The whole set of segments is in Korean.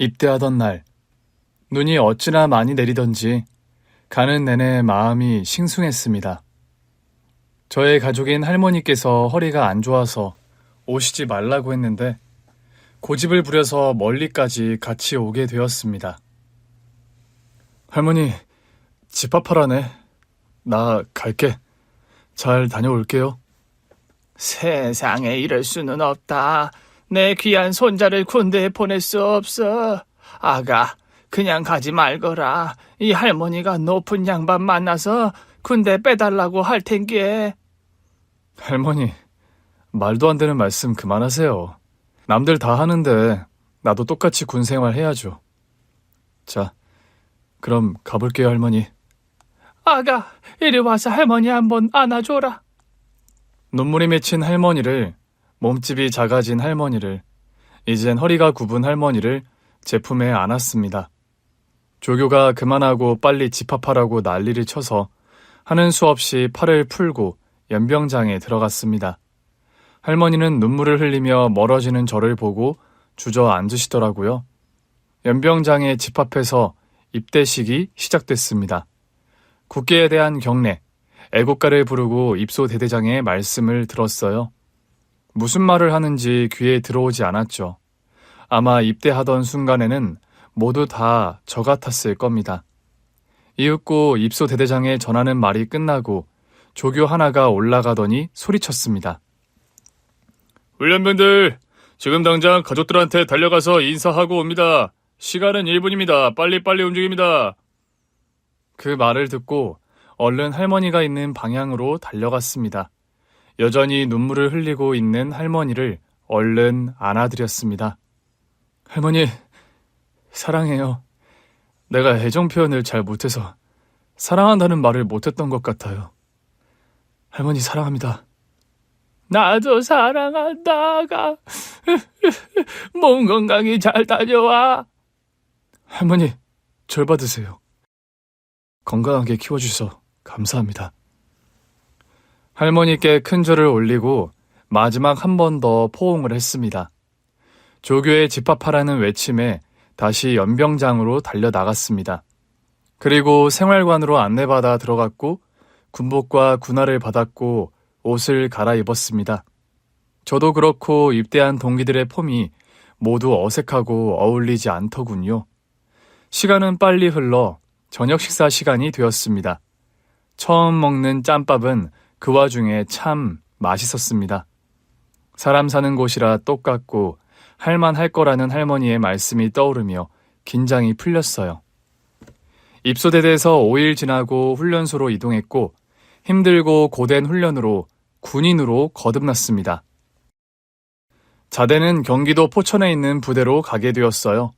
입대하던 날, 눈이 어찌나 많이 내리던지 가는 내내 마음이 싱숭했습니다. 저의 가족인 할머니께서 허리가 안 좋아서 오시지 말라고 했는데 고집을 부려서 멀리까지 같이 오게 되었습니다. 할머니, 집합하라네. 나 갈게. 잘 다녀올게요. 세상에 이럴 수는 없다. 내 귀한 손자를 군대에 보낼 수 없어. 아가, 그냥 가지 말거라. 이 할머니가 높은 양반 만나서 군대 빼달라고 할 텐게. 할머니, 말도 안 되는 말씀 그만하세요. 남들 다 하는데 나도 똑같이 군 생활 해야죠. 자, 그럼 가볼게요, 할머니. 아가, 이리 와서 할머니 한번 안아줘라. 눈물이 맺힌 할머니를, 몸집이 작아진 할머니를, 이젠 허리가 굽은 할머니를 제 품에 안았습니다. 조교가 그만하고 빨리 집합하라고 난리를 쳐서 하는 수 없이 팔을 풀고 연병장에 들어갔습니다. 할머니는 눈물을 흘리며 멀어지는 저를 보고 주저앉으시더라고요. 연병장에 집합해서 입대식이 시작됐습니다. 국기에 대한 경례, 애국가를 부르고 입소대대장의 말씀을 들었어요. 무슨 말을 하는지 귀에 들어오지 않았죠. 아마 입대하던 순간에는 모두 다 저 같았을 겁니다. 이윽고 입소대대장에 전하는 말이 끝나고 조교 하나가 올라가더니 소리쳤습니다. 훈련병들, 지금 당장 가족들한테 달려가서 인사하고 옵니다. 시간은 1분입니다. 빨리빨리 움직입니다. 그 말을 듣고 얼른 할머니가 있는 방향으로 달려갔습니다. 여전히 눈물을 흘리고 있는 할머니를 얼른 안아드렸습니다. 할머니, 사랑해요. 내가 애정 표현을 잘 못해서 사랑한다는 말을 못했던 것 같아요. 할머니 사랑합니다. 나도 사랑한다가. 몸 건강히 잘 다녀와. 할머니, 절 받으세요. 건강하게 키워주셔서 감사합니다. 할머니께 큰 절을 올리고 마지막 한 번 더 포옹을 했습니다. 조교에 집합하라는 외침에 다시 연병장으로 달려나갔습니다. 그리고 생활관으로 안내받아 들어갔고 군복과 군화를 받았고 옷을 갈아입었습니다. 저도 그렇고 입대한 동기들의 폼이 모두 어색하고 어울리지 않더군요. 시간은 빨리 흘러 저녁 식사 시간이 되었습니다. 처음 먹는 짬밥은 그 와중에 참 맛있었습니다. 사람 사는 곳이라 똑같고 할만할 거라는 할머니의 말씀이 떠오르며 긴장이 풀렸어요. 입소대대에서 5일 지나고 훈련소로 이동했고 힘들고 고된 훈련으로 군인으로 거듭났습니다. 자대는 경기도 포천에 있는 부대로 가게 되었어요.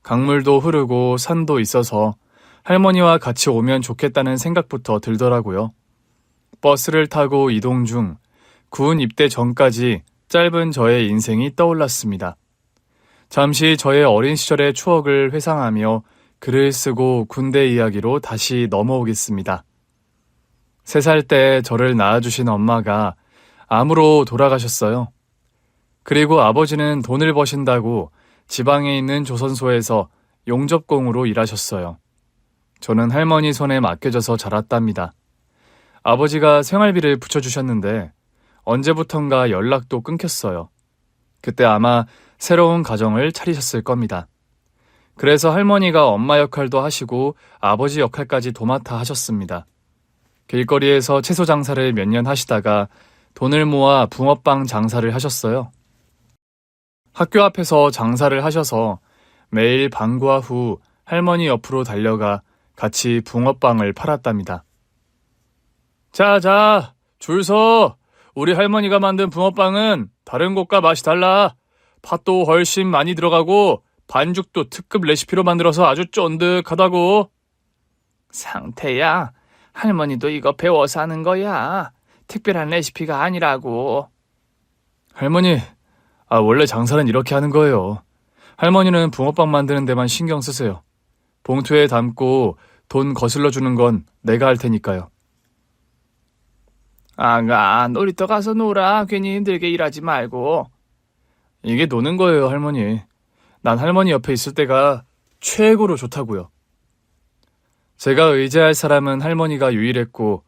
강물도 흐르고 산도 있어서 할머니와 같이 오면 좋겠다는 생각부터 들더라고요. 버스를 타고 이동 중 군 입대 전까지 짧은 저의 인생이 떠올랐습니다. 잠시 저의 어린 시절의 추억을 회상하며 글을 쓰고 군대 이야기로 다시 넘어오겠습니다. 3살 때 저를 낳아주신 엄마가 암으로 돌아가셨어요. 그리고 아버지는 돈을 버신다고 지방에 있는 조선소에서 용접공으로 일하셨어요. 저는 할머니 손에 맡겨져서 자랐답니다. 아버지가 생활비를 붙여주셨는데 언제부턴가 연락도 끊겼어요. 그때 아마 새로운 가정을 차리셨을 겁니다. 그래서 할머니가 엄마 역할도 하시고 아버지 역할까지 도맡아 하셨습니다. 길거리에서 채소 장사를 몇 년 하시다가 돈을 모아 붕어빵 장사를 하셨어요. 학교 앞에서 장사를 하셔서 매일 방과 후 할머니 옆으로 달려가 같이 붕어빵을 팔았답니다. 자, 줄 서. 우리 할머니가 만든 붕어빵은 다른 곳과 맛이 달라. 팥도 훨씬 많이 들어가고 반죽도 특급 레시피로 만들어서 아주 쫀득하다고. 상태야, 할머니도 이거 배워서 하는 거야. 특별한 레시피가 아니라고. 할머니, 원래 장사는 이렇게 하는 거예요. 할머니는 붕어빵 만드는 데만 신경 쓰세요. 봉투에 담고 돈 거슬러 주는 건 내가 할 테니까요. 아가, 놀이터 가서 놀아. 괜히 힘들게 일하지 말고. 이게 노는 거예요, 할머니. 난 할머니 옆에 있을 때가 최고로 좋다고요. 제가 의지할 사람은 할머니가 유일했고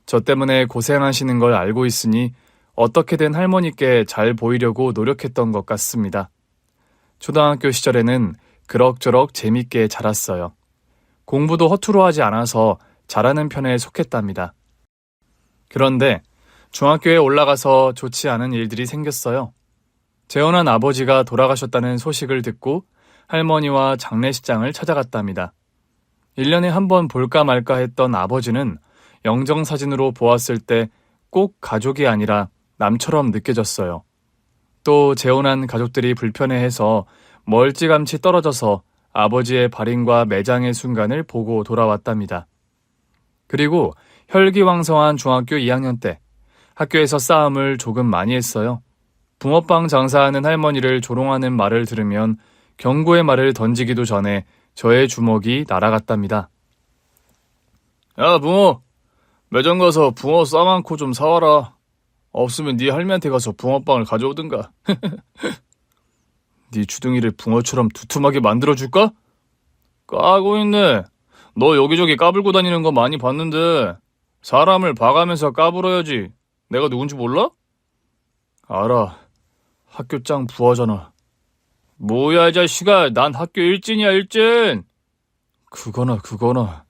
저 때문에 고생하시는 걸 알고 있으니 어떻게든 할머니께 잘 보이려고 노력했던 것 같습니다. 초등학교 시절에는 그럭저럭 재밌게 자랐어요. 공부도 허투루 하지 않아서 잘하는 편에 속했답니다. 그런데 중학교에 올라가서 좋지 않은 일들이 생겼어요. 재혼한 아버지가 돌아가셨다는 소식을 듣고 할머니와 장례식장을 찾아갔답니다. 1년에 한 번 볼까 말까 했던 아버지는 영정사진으로 보았을 때 꼭 가족이 아니라 남처럼 느껴졌어요. 또 재혼한 가족들이 불편해해서 멀찌감치 떨어져서 아버지의 발인과 매장의 순간을 보고 돌아왔답니다. 그리고 혈기왕성한 중학교 2학년 때 학교에서 싸움을 조금 많이 했어요. 붕어빵 장사하는 할머니를 조롱하는 말을 들으면 경고의 말을 던지기도 전에 저의 주먹이 날아갔답니다. 야, 붕어! 매장 가서 붕어 싸 많고 좀 사와라. 없으면 네 할미한테 가서 붕어빵을 가져오든가. 네 주둥이를 붕어처럼 두툼하게 만들어줄까? 까고 있네. 너 여기저기 까불고 다니는 거 많이 봤는데 사람을 봐가면서 까불어야지. 내가 누군지 몰라? 알아. 학교 짱 부하잖아. 뭐야 이 자식아. 난 학교 일진이야 일진. 그거나.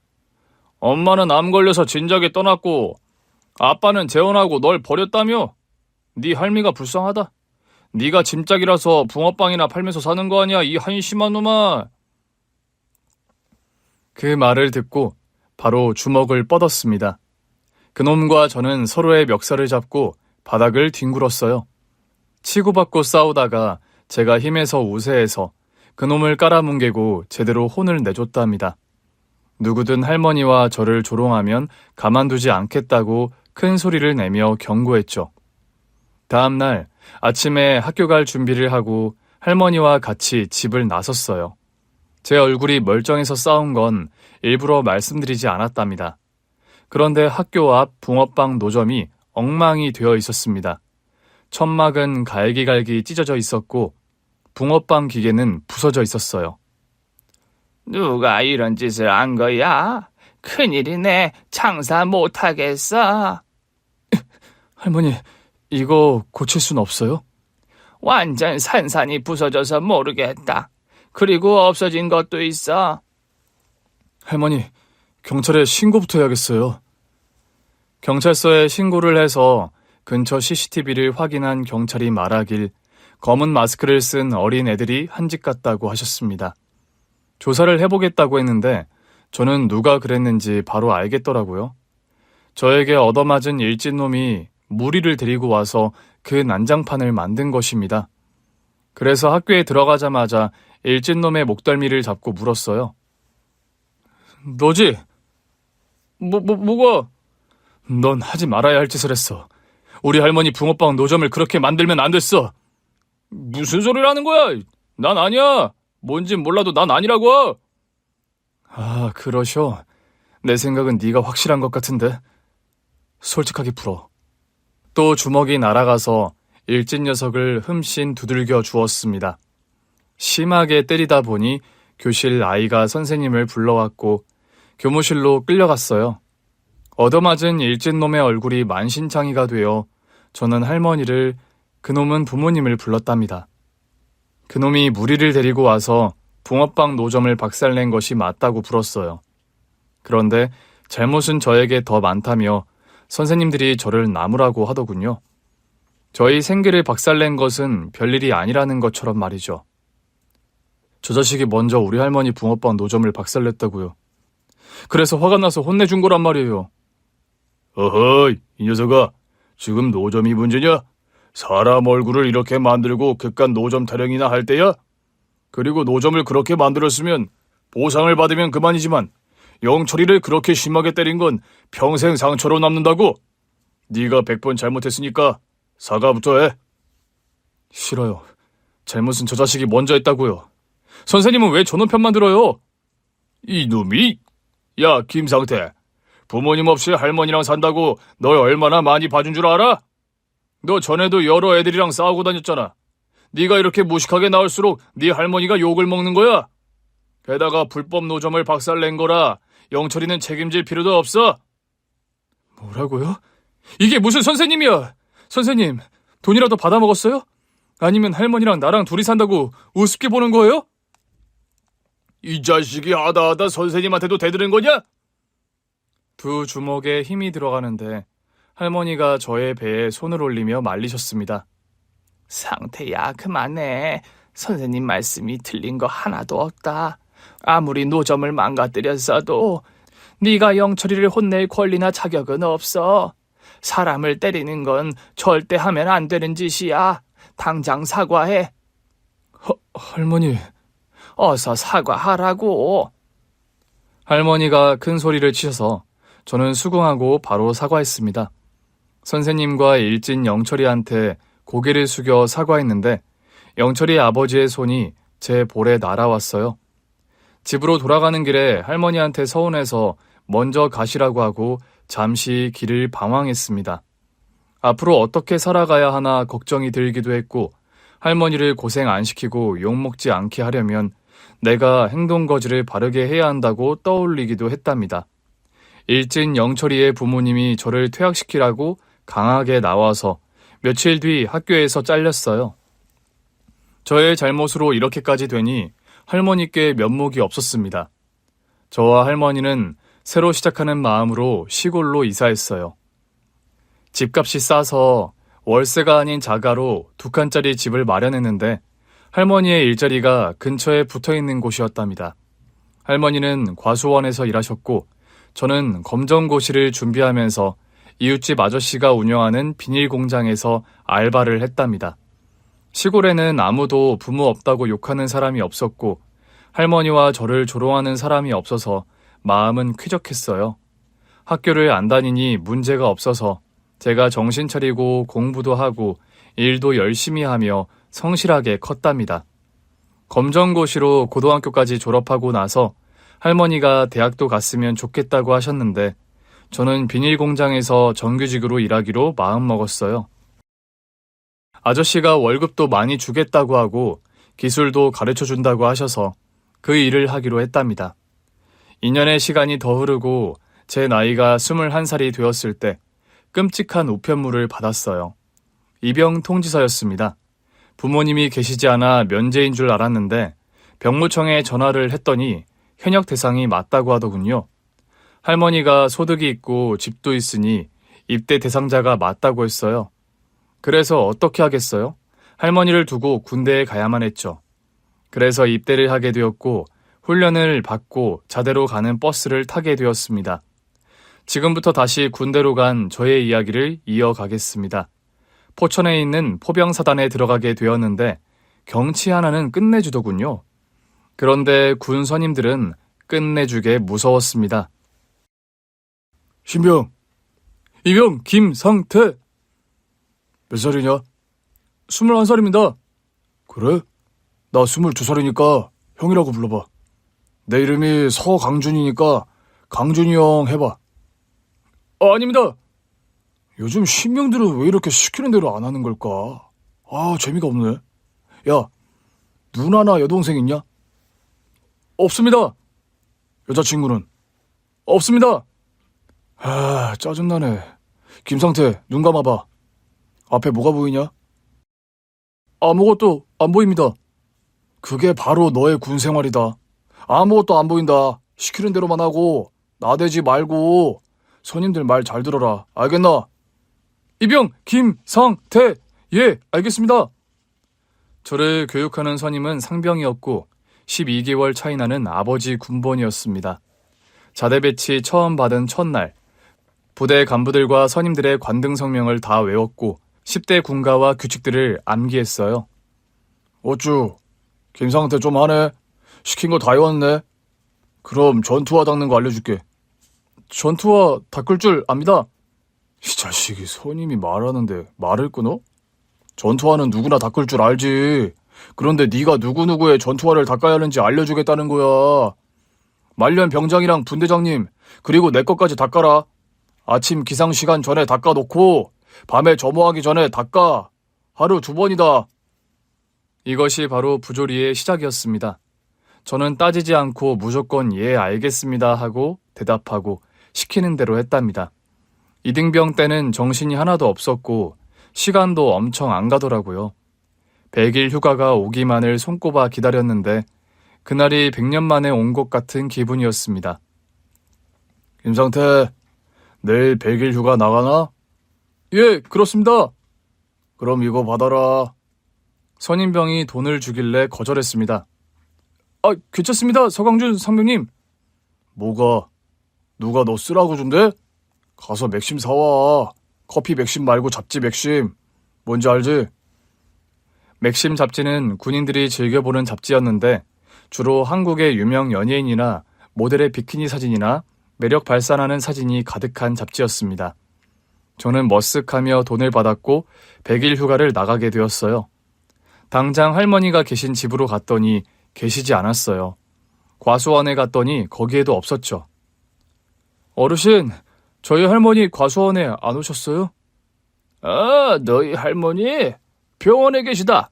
엄마는 암 걸려서 진작에 떠났고 아빠는 재혼하고 널 버렸다며? 네 할미가 불쌍하다. 네가 짐짝이라서 붕어빵이나 팔면서 사는 거 아니야 이 한심한 놈아. 그 말을 듣고 바로 주먹을 뻗었습니다. 그놈과 저는 서로의 멱살을 잡고 바닥을 뒹굴었어요. 치고받고 싸우다가 제가 힘에서 우세해서 그놈을 깔아뭉개고 제대로 혼을 내줬답니다. 누구든 할머니와 저를 조롱하면 가만두지 않겠다고 큰 소리를 내며 경고했죠. 다음 날 아침에 학교 갈 준비를 하고 할머니와 같이 집을 나섰어요. 제 얼굴이 멀쩡해서 싸운 건 일부러 말씀드리지 않았답니다. 그런데 학교 앞 붕어빵 노점이 엉망이 되어 있었습니다. 천막은 갈기갈기 찢어져 있었고 붕어빵 기계는 부서져 있었어요. 누가 이런 짓을 한 거야? 큰일이네. 장사 못하겠어. 할머니, 이거 고칠 순 없어요? 완전 산산이 부서져서 모르겠다. 그리고 없어진 것도 있어. 할머니, 경찰에 신고부터 해야겠어요. 경찰서에 신고를 해서 근처 CCTV를 확인한 경찰이 말하길 검은 마스크를 쓴 어린 애들이 한 집 같다고 하셨습니다. 조사를 해보겠다고 했는데 저는 누가 그랬는지 바로 알겠더라고요. 저에게 얻어맞은 일진놈이 무리를 데리고 와서 그 난장판을 만든 것입니다. 그래서 학교에 들어가자마자 일진놈의 목덜미를 잡고 물었어요. 너지? 뭐가? 넌 하지 말아야 할 짓을 했어. 우리 할머니 붕어빵 노점을 그렇게 만들면 안 됐어. 무슨 소리를 하는 거야? 난 아니야. 뭔진 몰라도 난 아니라고. 아, 그러셔. 내 생각은 네가 확실한 것 같은데. 솔직하게 풀어. 또 주먹이 날아가서 일진 녀석을 흠씬 두들겨 주었습니다. 심하게 때리다 보니 교실 아이가 선생님을 불러왔고 교무실로 끌려갔어요. 얻어맞은 일진놈의 얼굴이 만신창이가 되어 저는 할머니를, 그놈은 부모님을 불렀답니다. 그놈이 무리를 데리고 와서 붕어빵 노점을 박살낸 것이 맞다고 불었어요. 그런데 잘못은 저에게 더 많다며 선생님들이 저를 나무라고 하더군요. 저희 생계를 박살낸 것은 별일이 아니라는 것처럼 말이죠. 저 자식이 먼저 우리 할머니 붕어빵 노점을 박살냈다고요. 그래서 화가 나서 혼내준 거란 말이에요. 어허이, 이 녀석아. 지금 노점이 문제냐? 사람 얼굴을 이렇게 만들고 그깟 노점 타령이나 할 때야? 그리고 노점을 그렇게 만들었으면 보상을 받으면 그만이지만 영철이를 그렇게 심하게 때린 건 평생 상처로 남는다고? 네가 100번 잘못했으니까 사과부터 해. 싫어요. 잘못은 저 자식이 먼저 했다고요. 선생님은 왜 저놈 편만 들어요? 이놈이? 야, 김상태. 부모님 없이 할머니랑 산다고 널 얼마나 많이 봐준 줄 알아? 너 전에도 여러 애들이랑 싸우고 다녔잖아. 네가 이렇게 무식하게 나올수록 네 할머니가 욕을 먹는 거야. 게다가 불법 노점을 박살낸 거라 영철이는 책임질 필요도 없어. 뭐라고요? 이게 무슨 선생님이야? 선생님, 돈이라도 받아먹었어요? 아니면 할머니랑 나랑 둘이 산다고 우습게 보는 거예요? 이 자식이 하다 선생님한테도 대드는 거냐? 두 주먹에 힘이 들어가는데 할머니가 저의 배에 손을 올리며 말리셨습니다. 상태야, 그만해. 선생님 말씀이 틀린 거 하나도 없다. 아무리 노점을 망가뜨렸어도 네가 영철이를 혼낼 권리나 자격은 없어. 사람을 때리는 건 절대 하면 안 되는 짓이야. 당장 사과해. 할머니. 어서 사과하라고. 할머니가 큰 소리를 치셔서 저는 수긍하고 바로 사과했습니다. 선생님과 일진 영철이한테 고개를 숙여 사과했는데 영철이 아버지의 손이 제 볼에 날아왔어요. 집으로 돌아가는 길에 할머니한테 서운해서 먼저 가시라고 하고 잠시 길을 방황했습니다. 앞으로 어떻게 살아가야 하나 걱정이 들기도 했고 할머니를 고생 안 시키고 욕먹지 않게 하려면 내가 행동거지를 바르게 해야 한다고 떠올리기도 했답니다. 일진 영철이의 부모님이 저를 퇴학시키라고 강하게 나와서 며칠 뒤 학교에서 잘렸어요. 저의 잘못으로 이렇게까지 되니 할머니께 면목이 없었습니다. 저와 할머니는 새로 시작하는 마음으로 시골로 이사했어요. 집값이 싸서 월세가 아닌 자가로 2칸짜리 집을 마련했는데 할머니의 일자리가 근처에 붙어있는 곳이었답니다. 할머니는 과수원에서 일하셨고 저는 검정고시를 준비하면서 이웃집 아저씨가 운영하는 비닐 공장에서 알바를 했답니다. 시골에는 아무도 부모 없다고 욕하는 사람이 없었고 할머니와 저를 조롱하는 사람이 없어서 마음은 쾌적했어요. 학교를 안 다니니 문제가 없어서 제가 정신 차리고 공부도 하고 일도 열심히 하며 성실하게 컸답니다. 검정고시로 고등학교까지 졸업하고 나서 할머니가 대학도 갔으면 좋겠다고 하셨는데 저는 비닐 공장에서 정규직으로 일하기로 마음먹었어요. 아저씨가 월급도 많이 주겠다고 하고 기술도 가르쳐준다고 하셔서 그 일을 하기로 했답니다. 2년의 시간이 더 흐르고 제 나이가 21살이 되었을 때 끔찍한 우편물을 받았어요. 입영 통지서였습니다. 부모님이 계시지 않아 면제인 줄 알았는데 병무청에 전화를 했더니 현역 대상이 맞다고 하더군요. 할머니가 소득이 있고 집도 있으니 입대 대상자가 맞다고 했어요. 그래서 어떻게 하겠어요? 할머니를 두고 군대에 가야만 했죠. 그래서 입대를 하게 되었고 훈련을 받고 자대로 가는 버스를 타게 되었습니다. 지금부터 다시 군대로 간 저의 이야기를 이어가겠습니다. 포천에 있는 포병사단에 들어가게 되었는데 경치 하나는 끝내주더군요. 그런데 군 선임들은 끝내주게 무서웠습니다. 신병, 이병 김상태. 몇 살이냐? 21살입니다. 그래? 나 22살이니까 형이라고 불러봐. 내 이름이 서강준이니까 강준이 형 해봐. 아닙니다. 요즘 신병들은 왜 이렇게 시키는 대로 안 하는 걸까? 재미가 없네. 야, 누나나 여동생 있냐? 없습니다. 여자친구는? 없습니다. 짜증나네. 김상태, 눈 감아봐. 앞에 뭐가 보이냐? 아무것도 안 보입니다. 그게 바로 너의 군 생활이다. 아무것도 안 보인다. 시키는 대로만 하고 나대지 말고 선임들 말 잘 들어라. 알겠나? 이병 김상태. 예, 알겠습니다. 저를 교육하는 선임은 상병이었고 12개월 차이 나는 아버지 군번이었습니다. 자대 배치 처음 받은 첫날 부대 간부들과 선임들의 관등 성명을 다 외웠고 10대 군가와 규칙들을 암기했어요. 어쭈, 김상태 좀 하네. 시킨 거 다 외웠네. 그럼 전투화 닦는 거 알려줄게. 전투화 닦을 줄 압니다. 이 자식이 선임이 말하는데 말을 끊어? 전투화는 누구나 닦을 줄 알지. 그런데 네가 누구누구의 전투화를 닦아야 하는지 알려주겠다는 거야. 말년 병장이랑 분대장님 그리고 내 것까지 닦아라. 아침 기상시간 전에 닦아놓고 밤에 점호하기 전에 닦아. 하루 2번이다. 이것이 바로 부조리의 시작이었습니다. 저는 따지지 않고 무조건 예, 알겠습니다 하고 대답하고 시키는 대로 했답니다. 이등병 때는 정신이 하나도 없었고 시간도 엄청 안 가더라고요. 100일 휴가가 오기만을 손꼽아 기다렸는데 그날이 100년 만에 온 것 같은 기분이었습니다. 김상태, 내일 100일 휴가 나가나? 예, 그렇습니다. 그럼 이거 받아라. 선임병이 돈을 주길래 거절했습니다. 아, 괜찮습니다, 서강준 상병님. 뭐가? 누가 너 쓰라고 준대? 가서 맥심 사와. 커피 맥심 말고 잡지 맥심. 뭔지 알지? 맥심 잡지는 군인들이 즐겨보는 잡지였는데 주로 한국의 유명 연예인이나 모델의 비키니 사진이나 매력 발산하는 사진이 가득한 잡지였습니다. 저는 머쓱하며 돈을 받았고 100일 휴가를 나가게 되었어요. 당장 할머니가 계신 집으로 갔더니 계시지 않았어요. 과수원에 갔더니 거기에도 없었죠. 어르신, 저희 할머니 과수원에 안 오셨어요? 아, 너희 할머니 병원에 계시다.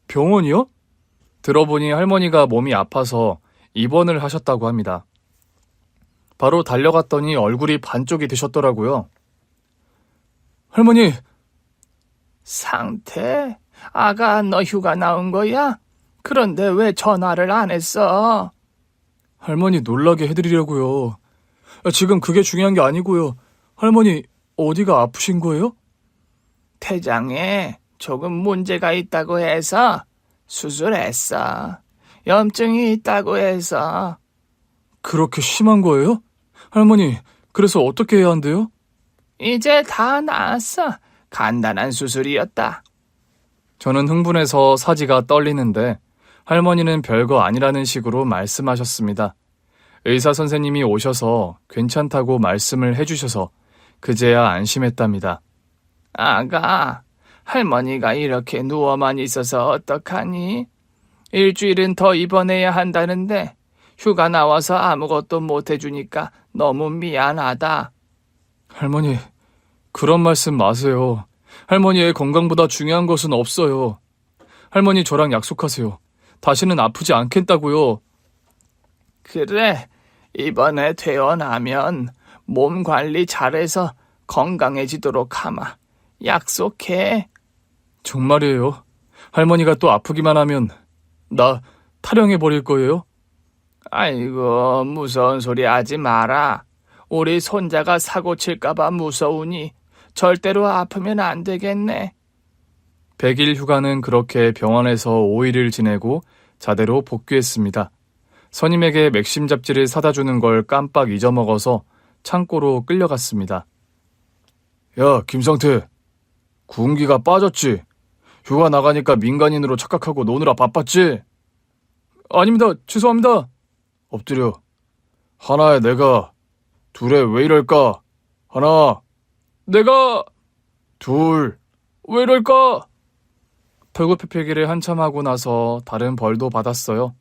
병원이요? 들어보니 할머니가 몸이 아파서 입원을 하셨다고 합니다. 바로 달려갔더니 얼굴이 반쪽이 되셨더라고요. 할머니! 상태? 아가, 너 휴가 나온 거야? 그런데 왜 전화를 안 했어? 할머니 놀라게 해드리려고요. 지금 그게 중요한 게 아니고요. 할머니 어디가 아프신 거예요? 폐장에 조금 문제가 있다고 해서 수술했어. 염증이 있다고 해서. 그렇게 심한 거예요? 할머니, 그래서 어떻게 해야 한대요? 이제 다 나았어. 간단한 수술이었다. 저는 흥분해서 사지가 떨리는데 할머니는 별거 아니라는 식으로 말씀하셨습니다. 의사 선생님이 오셔서 괜찮다고 말씀을 해주셔서 그제야 안심했답니다. 아가, 할머니가 이렇게 누워만 있어서 어떡하니? 일주일은 더 입원해야 한다는데 휴가 나와서 아무것도 못 해주니까 너무 미안하다. 할머니, 그런 말씀 마세요. 할머니의 건강보다 중요한 것은 없어요. 할머니 저랑 약속하세요. 다시는 아프지 않겠다고요. 그래, 이번에 퇴원하면 몸 관리 잘해서 건강해지도록 하마. 약속해. 정말이에요. 할머니가 또 아프기만 하면 나 탈영해버릴 거예요? 아이고, 무서운 소리 하지 마라. 우리 손자가 사고 칠까봐 무서우니 절대로 아프면 안 되겠네. 100일 휴가는 그렇게 병원에서 5일을 지내고 자대로 복귀했습니다. 선임에게 맥심 잡지를 사다 주는 걸 깜빡 잊어먹어서 창고로 끌려갔습니다. 야, 김상태. 군기가 빠졌지? 휴가 나가니까 민간인으로 착각하고 노느라 바빴지? 아닙니다. 죄송합니다. 엎드려. 하나에 내가, 둘에 왜 이럴까? 하나. 내가, 둘. 왜 이럴까? 털구페페기를 한참 하고 나서 다른 벌도 받았어요.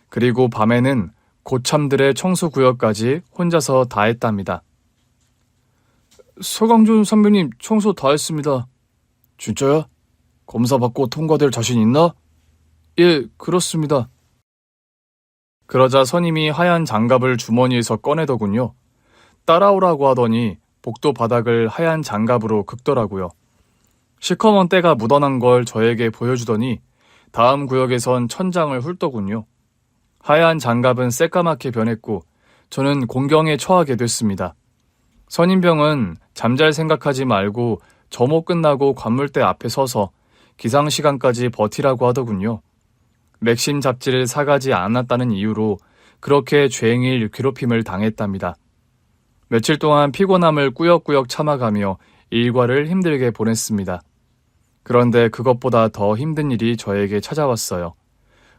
그리고 밤에는 고참들의 청소구역까지 혼자서 다 했답니다. 서강준 선배님 청소 다 했습니다. 진짜야? 검사 받고 통과될 자신 있나? 예, 그렇습니다. 그러자 선임이 하얀 장갑을 주머니에서 꺼내더군요. 따라오라고 하더니 복도 바닥을 하얀 장갑으로 긁더라고요. 시커먼 때가 묻어난 걸 저에게 보여주더니 다음 구역에선 천장을 훑더군요. 하얀 장갑은 새까맣게 변했고 저는 공경에 처하게 됐습니다. 선임병은 잠잘 생각하지 말고 점호 끝나고 관물대 앞에 서서 기상시간까지 버티라고 하더군요. 맥심 잡지를 사가지 않았다는 이유로 그렇게 죄행일 괴롭힘을 당했답니다. 며칠 동안 피곤함을 꾸역꾸역 참아가며 일과를 힘들게 보냈습니다. 그런데 그것보다 더 힘든 일이 저에게 찾아왔어요.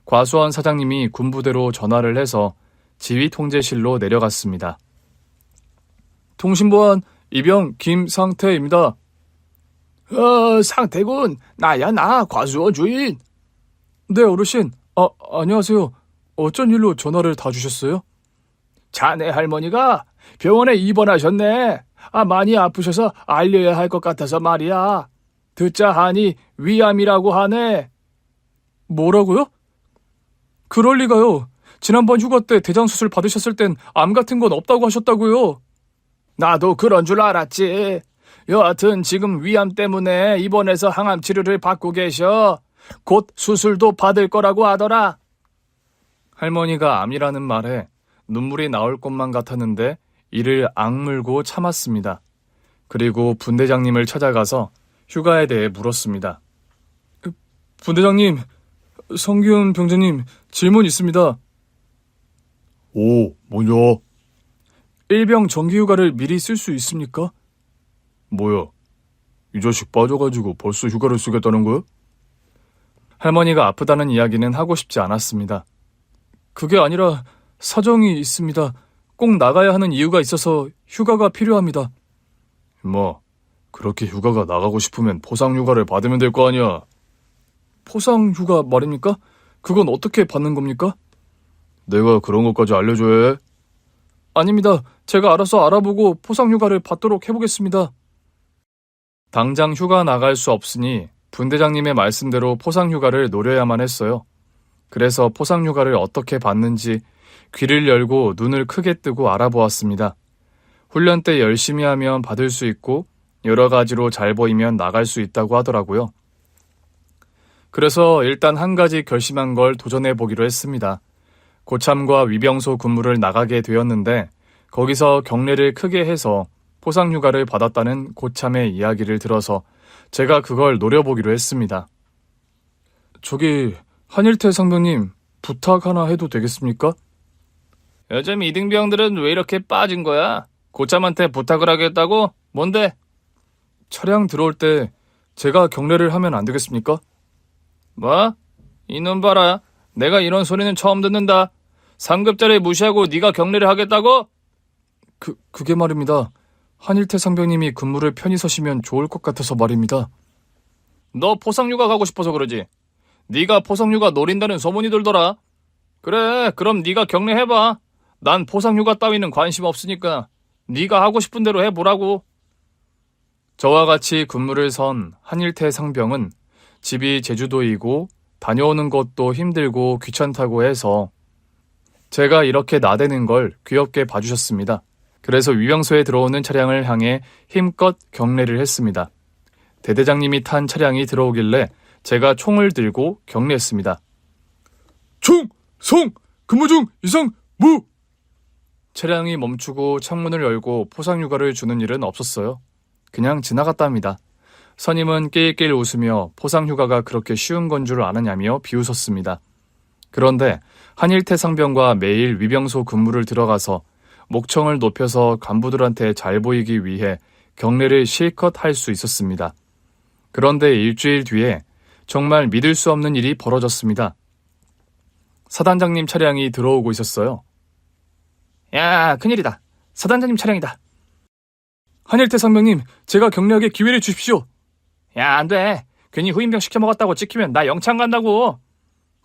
과수원 사장님이 군부대로 전화를 해서 지휘통제실로 내려갔습니다. 통신보안 이병 김상태입니다. 상태군. 나야, 나 과수원 주인. 네, 어르신. 안녕하세요. 어쩐 일로 전화를 다 주셨어요? 자네 할머니가 병원에 입원하셨네. 많이 아프셔서 알려야 할 것 같아서 말이야. 듣자 하니 위암이라고 하네. 뭐라고요? 그럴 리가요. 지난번 휴가 때 대장 수술 받으셨을 땐 암 같은 건 없다고 하셨다고요. 나도 그런 줄 알았지. 여하튼 지금 위암 때문에 입원해서 항암 치료를 받고 계셔. 곧 수술도 받을 거라고 하더라. 할머니가 암이라는 말에 눈물이 나올 것만 같았는데 이를 악물고 참았습니다. 그리고 분대장님을 찾아가서 휴가에 대해 물었습니다. 분대장님, 성균 병장님, 질문 있습니다. 오, 뭐냐? 일병 정기휴가를 미리 쓸 수 있습니까? 뭐야, 이 자식 빠져가지고 벌써 휴가를 쓰겠다는 거야? 할머니가 아프다는 이야기는 하고 싶지 않았습니다. 그게 아니라 사정이 있습니다. 꼭 나가야 하는 이유가 있어서 휴가가 필요합니다. 뭐, 그렇게 휴가가 나가고 싶으면 포상휴가를 받으면 될 거 아니야. 포상휴가 말입니까? 그건 어떻게 받는 겁니까? 내가 그런 것까지 알려줘야 해? 아닙니다. 제가 알아서 알아보고 포상휴가를 받도록 해보겠습니다. 당장 휴가 나갈 수 없으니 분대장님의 말씀대로 포상휴가를 노려야만 했어요. 그래서 포상휴가를 어떻게 받는지 귀를 열고 눈을 크게 뜨고 알아보았습니다. 훈련 때 열심히 하면 받을 수 있고 여러 가지로 잘 보이면 나갈 수 있다고 하더라고요. 그래서 일단 한 가지 결심한 걸 도전해 보기로 했습니다. 고참과 위병소 근무를 나가게 되었는데 거기서 경례를 크게 해서 포상휴가를 받았다는 고참의 이야기를 들어서 제가 그걸 노려보기로 했습니다. 저기 한일태 상병님, 부탁 하나 해도 되겠습니까? 요즘 이등병들은 왜 이렇게 빠진 거야? 고참한테 부탁을 하겠다고? 뭔데? 차량 들어올 때 제가 경례를 하면 안 되겠습니까? 뭐? 이놈 봐라. 내가 이런 소리는 처음 듣는다. 3급자를 무시하고 네가 경례를 하겠다고? 그게 말입니다. 한일태 상병님이 근무를 편히 서시면 좋을 것 같아서 말입니다. 너 포상휴가 가고 싶어서 그러지? 네가 포상휴가 노린다는 소문이 돌더라. 그래, 그럼 네가 경례해봐. 난 포상휴가 따위는 관심 없으니까 네가 하고 싶은 대로 해보라고. 저와 같이 근무를 선 한일태 상병은 집이 제주도이고 다녀오는 것도 힘들고 귀찮다고 해서 제가 이렇게 나대는 걸 귀엽게 봐주셨습니다. 그래서 위병소에 들어오는 차량을 향해 힘껏 경례를 했습니다. 대대장님이 탄 차량이 들어오길래 제가 총을 들고 경례했습니다. 충성! 근무 중 이상 무! 차량이 멈추고 창문을 열고 포상휴가를 주는 일은 없었어요. 그냥 지나갔답니다. 선임은 낄낄 웃으며 포상휴가가 그렇게 쉬운 건 줄 아느냐며 비웃었습니다. 그런데 한일태 상병과 매일 위병소 근무를 들어가서 목청을 높여서 간부들한테 잘 보이기 위해 경례를 실컷 할 수 있었습니다. 그런데 일주일 뒤에 정말 믿을 수 없는 일이 벌어졌습니다. 사단장님 차량이 들어오고 있었어요. 야, 큰일이다. 사단장님 차량이다. 한일태 상병님, 제가 경례하게 기회를 주십시오. 야, 안 돼. 괜히 후임병 시켜먹었다고 찍히면 나 영창 간다고.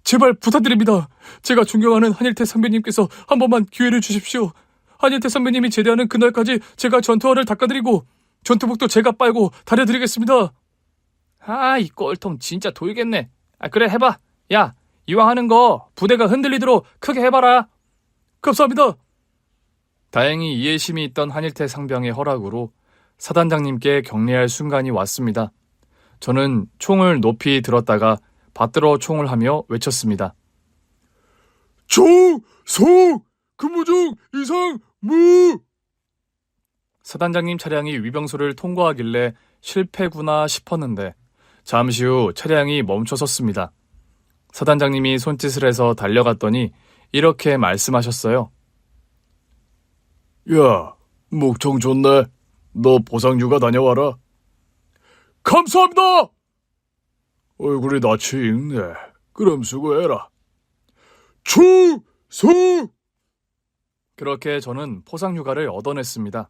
제발 부탁드립니다. 제가 존경하는 한일태 상병님께서 한 번만 기회를 주십시오. 한일태 선배님이 제대하는 그날까지 제가 전투화를 닦아드리고 전투복도 제가 빨고 다려드리겠습니다. 아, 이 꼴통 진짜 돌겠네. 아, 그래, 해봐. 야, 이왕 하는 거 부대가 흔들리도록 크게 해봐라. 감사합니다. 다행히 이해심이 있던 한일태 상병의 허락으로 사단장님께 경례할 순간이 왔습니다. 저는 총을 높이 들었다가 받들어 총을 하며 외쳤습니다. 총성! 근무 중 이상 무! 사단장님 차량이 위병소를 통과하길래 실패구나 싶었는데 잠시 후 차량이 멈춰섰습니다. 사단장님이 손짓을 해서 달려갔더니 이렇게 말씀하셨어요. 야, 목청 좋네. 너 보상휴가 다녀와라. 감사합니다! 얼굴이 낯이 익네. 그럼 수고해라. 충성! 그렇게 저는 포상휴가를 얻어냈습니다.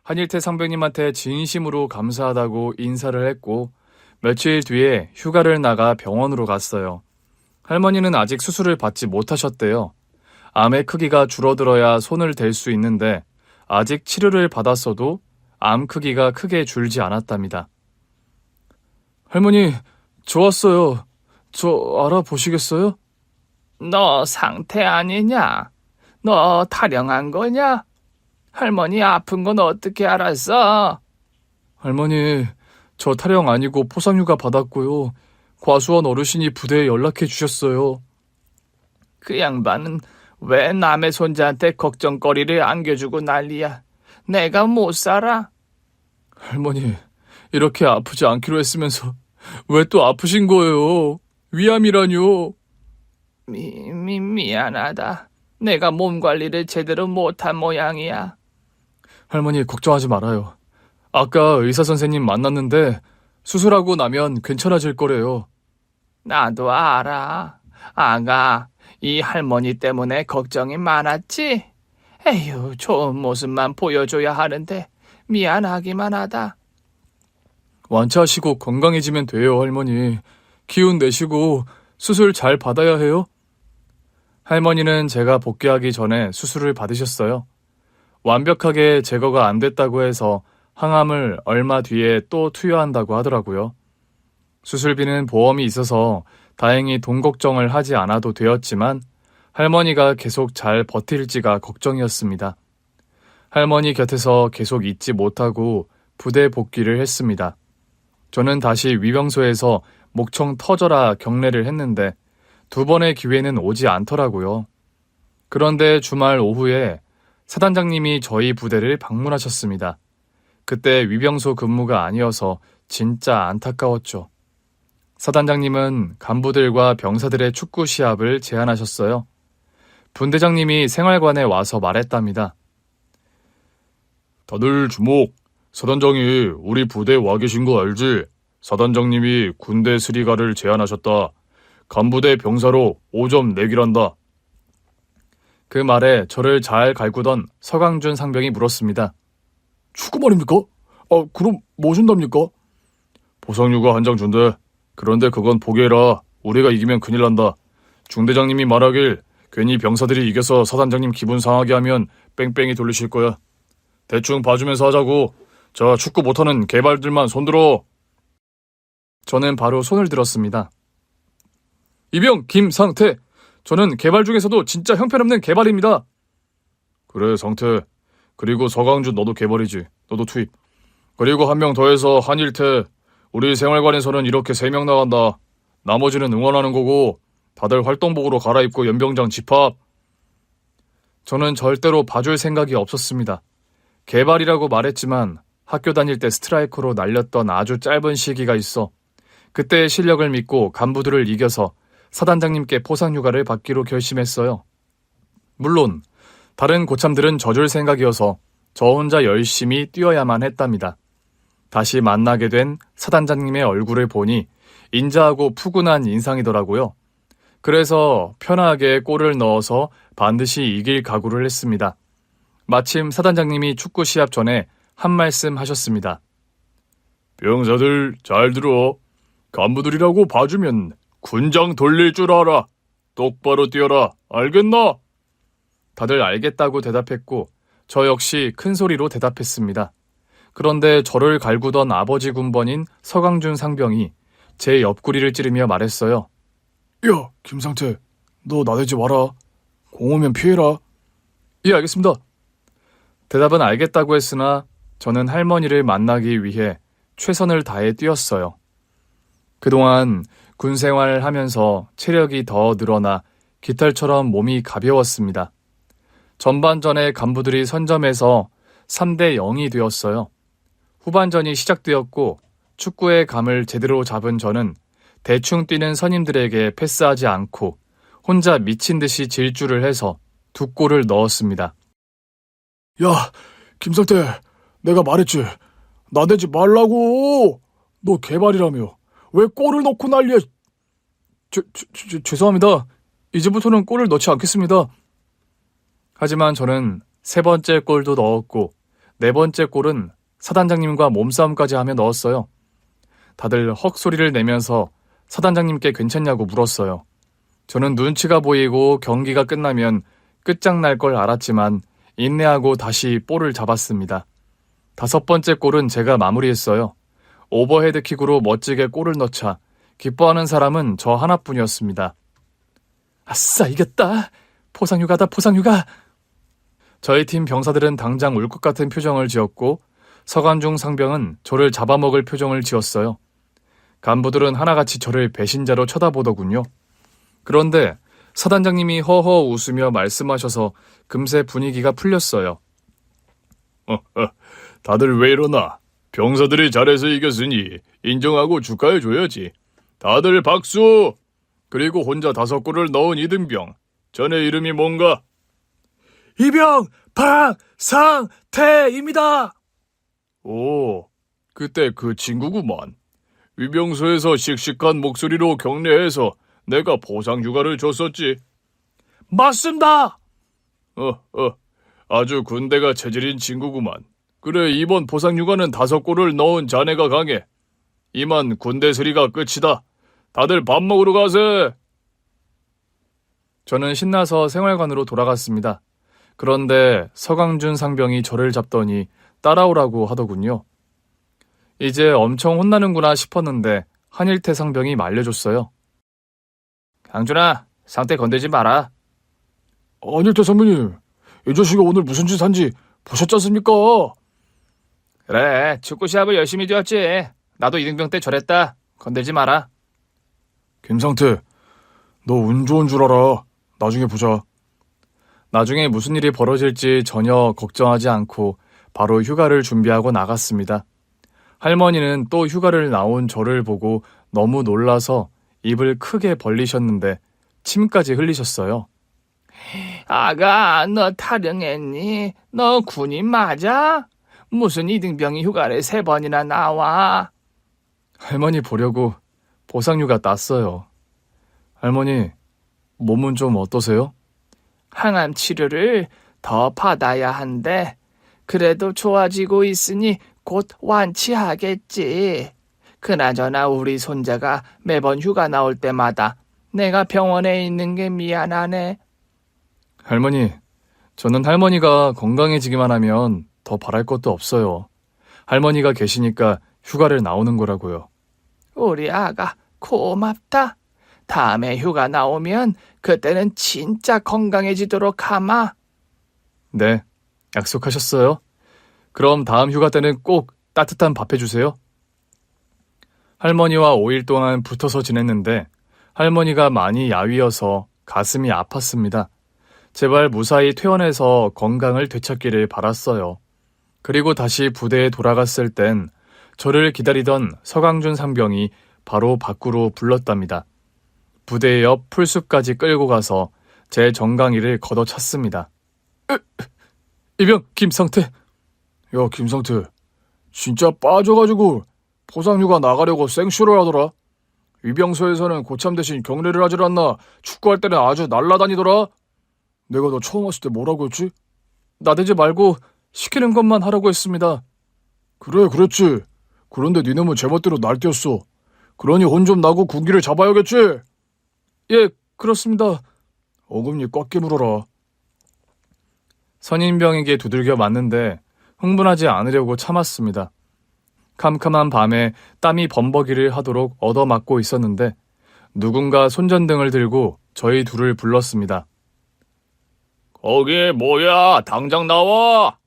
한일태 상병님한테 진심으로 감사하다고 인사를 했고 며칠 뒤에 휴가를 나가 병원으로 갔어요. 할머니는 아직 수술을 받지 못하셨대요. 암의 크기가 줄어들어야 손을 댈 수 있는데 아직 치료를 받았어도 암 크기가 크게 줄지 않았답니다. 할머니, 좋았어요. 저 알아보시겠어요? 너 상태 아니냐? 너 타령한 거냐? 할머니 아픈 건 어떻게 알았어? 할머니, 저 타령 아니고 포상휴가 받았고요. 과수원 어르신이 부대에 연락해 주셨어요. 그 양반은 왜 남의 손자한테 걱정거리를 안겨주고 난리야? 내가 못 살아? 할머니, 이렇게 아프지 않기로 했으면서 왜 또 아프신 거예요? 위암이라뇨. 미안하다. 내가 몸 관리를 제대로 못한 모양이야. 할머니, 걱정하지 말아요. 아까 의사 선생님 만났는데 수술하고 나면 괜찮아질 거래요. 나도 알아. 아가, 이 할머니 때문에 걱정이 많았지? 에휴, 좋은 모습만 보여줘야 하는데 미안하기만 하다. 완치하시고 건강해지면 돼요, 할머니. 기운 내시고 수술 잘 받아야 해요. 할머니는 제가 복귀하기 전에 수술을 받으셨어요. 완벽하게 제거가 안 됐다고 해서 항암을 얼마 뒤에 또 투여한다고 하더라고요. 수술비는 보험이 있어서 다행히 돈 걱정을 하지 않아도 되었지만 할머니가 계속 잘 버틸지가 걱정이었습니다. 할머니 곁에서 계속 있지 못하고 부대 복귀를 했습니다. 저는 다시 위병소에서 목청 터져라 경례를 했는데 2번의 기회는 오지 않더라고요. 그런데 주말 오후에 사단장님이 저희 부대를 방문하셨습니다. 그때 위병소 근무가 아니어서 진짜 안타까웠죠. 사단장님은 간부들과 병사들의 축구 시합을 제안하셨어요. 분대장님이 생활관에 와서 말했답니다. 다들 주목. 사단장이 우리 부대에 와 계신 거 알지? 사단장님이 군대 스리가를 제안하셨다. 간부대 병사로 5점 내기란다. 그 말에 저를 잘 갈구던 서강준 상병이 물었습니다. 축구 말입니까? 그럼 뭐 준답니까? 보상휴가 한 장 준대. 그런데 그건 포기해라. 우리가 이기면 큰일 난다. 중대장님이 말하길 괜히 병사들이 이겨서 사단장님 기분 상하게 하면 뺑뺑이 돌리실 거야. 대충 봐주면서 하자고. 자, 축구 못하는 개발들만 손들어. 저는 바로 손을 들었습니다. 이병 김상태. 저는 개발 중에서도 진짜 형편없는 개발입니다. 그래, 상태. 그리고 서강준 너도 개발이지. 너도 투입. 그리고 한 명 더해서 한일태. 우리 생활관에서는 이렇게 3명 나간다. 나머지는 응원하는 거고 다들 활동복으로 갈아입고 연병장 집합. 저는 절대로 봐줄 생각이 없었습니다. 개발이라고 말했지만 학교 다닐 때 스트라이커로 날렸던 아주 짧은 시기가 있어 그때의 실력을 믿고 간부들을 이겨서 사단장님께 포상휴가를 받기로 결심했어요. 물론 다른 고참들은 져줄 생각이어서 저 혼자 열심히 뛰어야만 했답니다. 다시 만나게 된 사단장님의 얼굴을 보니 인자하고 푸근한 인상이더라고요. 그래서 편하게 골을 넣어서 반드시 이길 각오를 했습니다. 마침 사단장님이 축구 시합 전에 한 말씀 하셨습니다. 병사들 잘 들어. 간부들이라고 봐주면 군장 돌릴 줄 알아. 똑바로 뛰어라. 알겠나? 다들 알겠다고 대답했고 저 역시 큰 소리로 대답했습니다. 그런데 저를 갈구던 아버지 군번인 서강준 상병이 제 옆구리를 찌르며 말했어요. 야, 김상태, 너 나대지 마라. 공 오면 피해라. 예, 알겠습니다. 대답은 알겠다고 했으나 저는 할머니를 만나기 위해 최선을 다해 뛰었어요. 그동안 군 생활을 하면서 체력이 더 늘어나 깃털처럼 몸이 가벼웠습니다. 전반전에 간부들이 선점해서 3대 0이 되었어요. 후반전이 시작되었고 축구의 감을 제대로 잡은 저는 대충 뛰는 선임들에게 패스하지 않고 혼자 미친 듯이 질주를 해서 2골을 넣었습니다. 야, 김상태, 내가 말했지. 나대지 말라고. 너 개발이라며. 왜 골을 넣고 난리야. 죄송합니다. 이제부터는 골을 넣지 않겠습니다. 하지만 저는 3번째 골도 넣었고 4번째 골은 사단장님과 몸싸움까지 하며 넣었어요. 다들 헉소리를 내면서 사단장님께 괜찮냐고 물었어요. 저는 눈치가 보이고 경기가 끝나면 끝장날 걸 알았지만 인내하고 다시 볼을 잡았습니다. 5번째 골은 제가 마무리했어요. 오버헤드킥으로 멋지게 골을 넣자 기뻐하는 사람은 저 하나뿐이었습니다. 아싸, 이겼다! 포상휴가다, 포상휴가! 저희 팀 병사들은 당장 울 것 같은 표정을 지었고 서관중 상병은 저를 잡아먹을 표정을 지었어요. 간부들은 하나같이 저를 배신자로 쳐다보더군요. 그런데 사단장님이 허허 웃으며 말씀하셔서 금세 분위기가 풀렸어요. 다들 왜 이러나? 병사들이 잘해서 이겼으니 인정하고 축하해줘야지. 다들 박수! 그리고 혼자 5골을 넣은 이등병. 전의 이름이 뭔가? 이병 박상태입니다. 오, 그때 그 친구구만. 위병소에서 씩씩한 목소리로 격려해서 내가 보상휴가를 줬었지. 맞습니다. 아주 군대가 체질인 친구구만. 그래, 이번 보상휴가는 5골을 넣은 자네가 강해. 이만 군대스리가 끝이다. 다들 밥 먹으러 가세. 저는 신나서 생활관으로 돌아갔습니다. 그런데 서강준 상병이 저를 잡더니 따라오라고 하더군요. 이제 엄청 혼나는구나 싶었는데 한일태 상병이 말려줬어요. 강준아, 상태 건들지 마라. 한일태 선배님, 이 자식이 오늘 무슨 짓 한지 보셨지 않습니까? 그래, 축구 시합을 열심히 뛰었지. 나도 이등병 때 저랬다. 건들지 마라. 김상태, 너 운 좋은 줄 알아. 나중에 보자. 나중에 무슨 일이 벌어질지 전혀 걱정하지 않고 바로 휴가를 준비하고 나갔습니다. 할머니는 또 휴가를 나온 저를 보고 너무 놀라서 입을 크게 벌리셨는데 침까지 흘리셨어요. 아가, 너 타령했니? 너 군인 맞아? 무슨 이등병이 휴가를 3번이나 나와? 할머니 보려고 보상휴가 땄어요. 할머니, 몸은 좀 어떠세요? 항암 치료를 더 받아야 한대. 그래도 좋아지고 있으니 곧 완치하겠지. 그나저나 우리 손자가 매번 휴가 나올 때마다 내가 병원에 있는 게 미안하네. 할머니, 저는 할머니가 건강해지기만 하면 더 바랄 것도 없어요. 할머니가 계시니까 휴가를 나오는 거라고요. 우리 아가 고맙다. 다음에 휴가 나오면 그때는 진짜 건강해지도록 하마. 네, 약속하셨어요? 그럼 다음 휴가 때는 꼭 따뜻한 밥 해주세요. 할머니와 5일 동안 붙어서 지냈는데 할머니가 많이 야위어서 가슴이 아팠습니다. 제발 무사히 퇴원해서 건강을 되찾기를 바랐어요. 그리고 다시 부대에 돌아갔을 땐 저를 기다리던 서강준 상병이 바로 밖으로 불렀답니다. 부대 옆 풀숲까지 끌고 가서 제 정강이를 걷어찼습니다. 이병 김상태. 야, 김상태, 진짜 빠져가지고 포상휴가 나가려고 생쇼를 하더라. 위병소에서는 고참 대신 격려를 하질 않나 축구할 때는 아주 날라다니더라. 내가 너 처음 왔을 때 뭐라고 했지? 나대지 말고 시키는 것만 하라고 했습니다. 그래, 그랬지. 그런데 니놈은 제멋대로 날뛰었어. 그러니 혼 좀 나고 군기를 잡아야겠지? 예, 그렇습니다. 어금니 꽉 깨물어라. 선임병에게 두들겨 맞는데 흥분하지 않으려고 참았습니다. 캄캄한 밤에 땀이 범벅이를 하도록 얻어맞고 있었는데 누군가 손전등을 들고 저희 둘을 불렀습니다. 거기 뭐야? 당장 나와!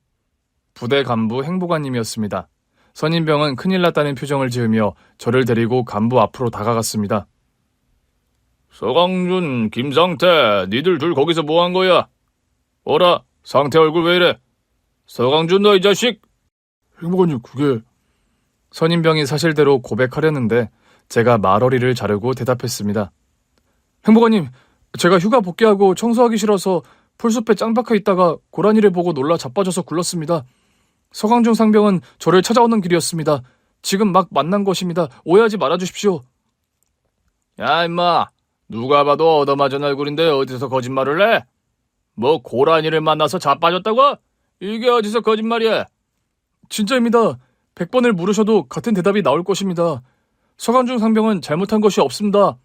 부대 간부 행보관님이었습니다. 선임병은 큰일 났다는 표정을 지으며 저를 데리고 간부 앞으로 다가갔습니다. 서강준, 김상태, 니들 둘 거기서 뭐 한 거야? 어라, 상태 얼굴 왜 이래? 서강준 너 이 자식! 행복한님, 그게... 선임병이 사실대로 고백하려는데 제가 말어리를 자르고 대답했습니다. 행복관님, 제가 휴가 복귀하고 청소하기 싫어서 풀숲에 짱박혀 있다가 고라니를 보고 놀라 자빠져서 굴렀습니다. 서강준 상병은 저를 찾아오는 길이었습니다. 지금 막 만난 것입니다. 오해하지 말아주십시오. 야, 임마. 누가 봐도 얻어맞은 얼굴인데 어디서 거짓말을 해? 뭐 고라니를 만나서 자빠졌다고? 이게 어디서 거짓말이야? 진짜입니다. 100번을 물으셔도 같은 대답이 나올 것입니다. 서강준 상병은 잘못한 것이 없습니다.